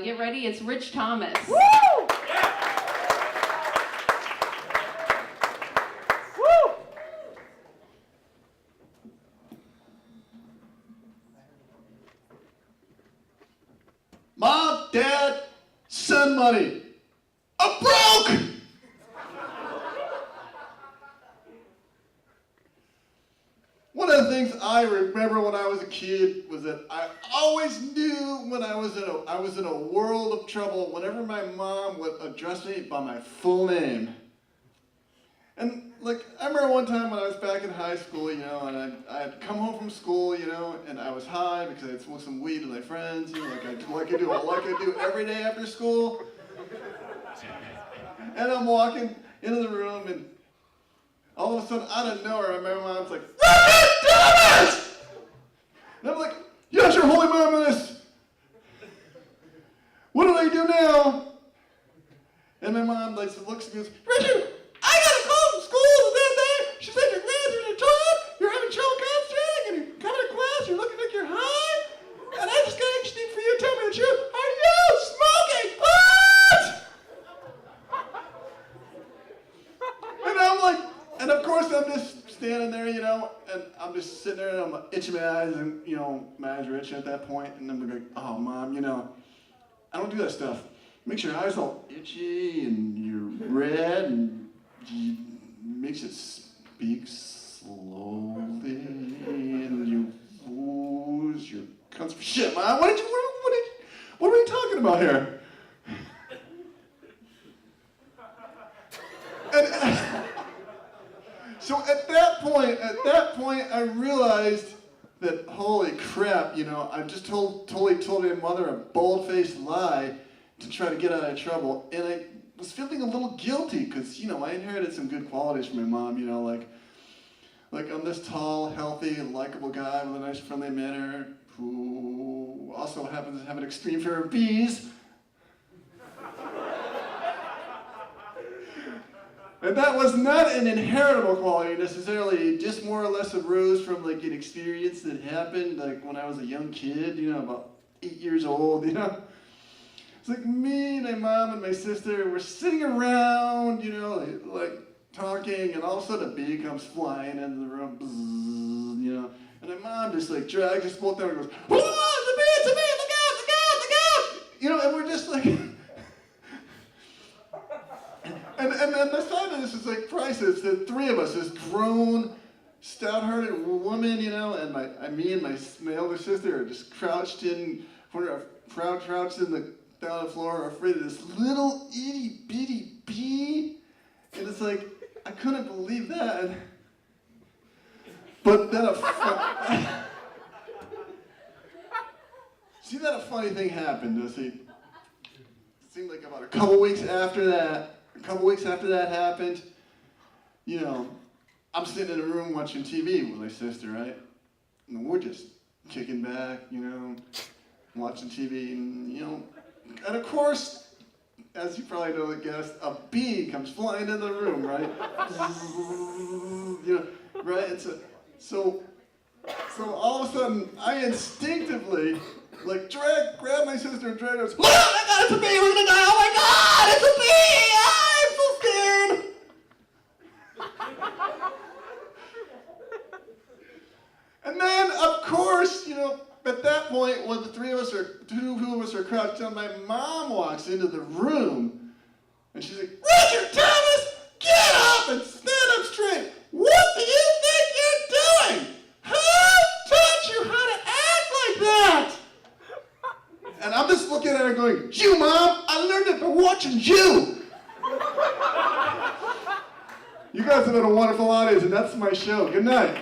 Get ready, it's Rich Thomas. Woo! Woo! Mom, Dad, send money. I'm broke! One of the things I remember when I was a kid was that I always knew when I was in a world of trouble whenever my mom would address me by my full name. And like, I remember one time when I was back in high school, and I had come home from school, and I was high because I had smoked some weed with my friends, like I do every day after school. And I'm walking into the room, and all of a sudden, out of nowhere, my mom's like, "Richard Thomas!" And I'm like, "Yes, your holy mother, what do I do now?" And my mom looks at me and goes, "Richard, I got a call from school the other day. She said your grades are in the top, you're having trouble concentrating, and you're coming to class, you're looking like you're high. And I just got interested for you to tell me the truth. Are you smoking pot?" And I'm like, and of course I'm just standing there, and I'm just sitting there and I'm itching my eyes, and my eyes are itching at that point, and I'm like, "Oh, Mom, I don't do that stuff. Makes your eyes all itchy and you're red and makes it speak slowly and you lose your concentration." Shit, Mom, what are we talking about here? And so at that point, I realized that, holy crap, I just totally told my mother a bold-faced lie to try to get out of trouble, and I was feeling a little guilty because, I inherited some good qualities from my mom, like I'm this tall, healthy, and likable guy with a nice, friendly manner who also happens to have an extreme fear of bees. And that was not an inheritable quality necessarily, just more or less a ruse from like an experience that happened like when I was a young kid, about 8 years old, It's like me and my mom and my sister were sitting around, like talking, and all of a sudden a bee comes flying into the room, bzzz, and my mom just like drags us both down and goes, "Oh, it's a bee, look out, and we're just like, and the side of this is like priceless. The three of us, this grown, stout-hearted woman, and me and my older sister are just crouched in down the floor, afraid of this little itty-bitty bee. And it's like, I couldn't believe that. But then a funny thing happened. See, it seemed like about a couple weeks after that happened, I'm sitting in a room watching TV with my sister, right? And we're just kicking back, watching TV, and of course, as you probably know, a bee comes flying in the room, right? Right? And so all of a sudden, I instinctively, like, grab my sister and drag her. "Oh my God, it's a bee! We're gonna die! Oh my God, it's a bee! Ah, I'm so scared!" And then, of course, at that point, when the two of us are crouched down, my mom walks into the room, and she's like, "Richard Thomas, get up and stand up straight! What do you think you're doing? Who taught you how to act like that?" And I'm just looking at her going, "You, Mom, I learned it by watching you." You guys have been a wonderful audience, and that's my show. Good night.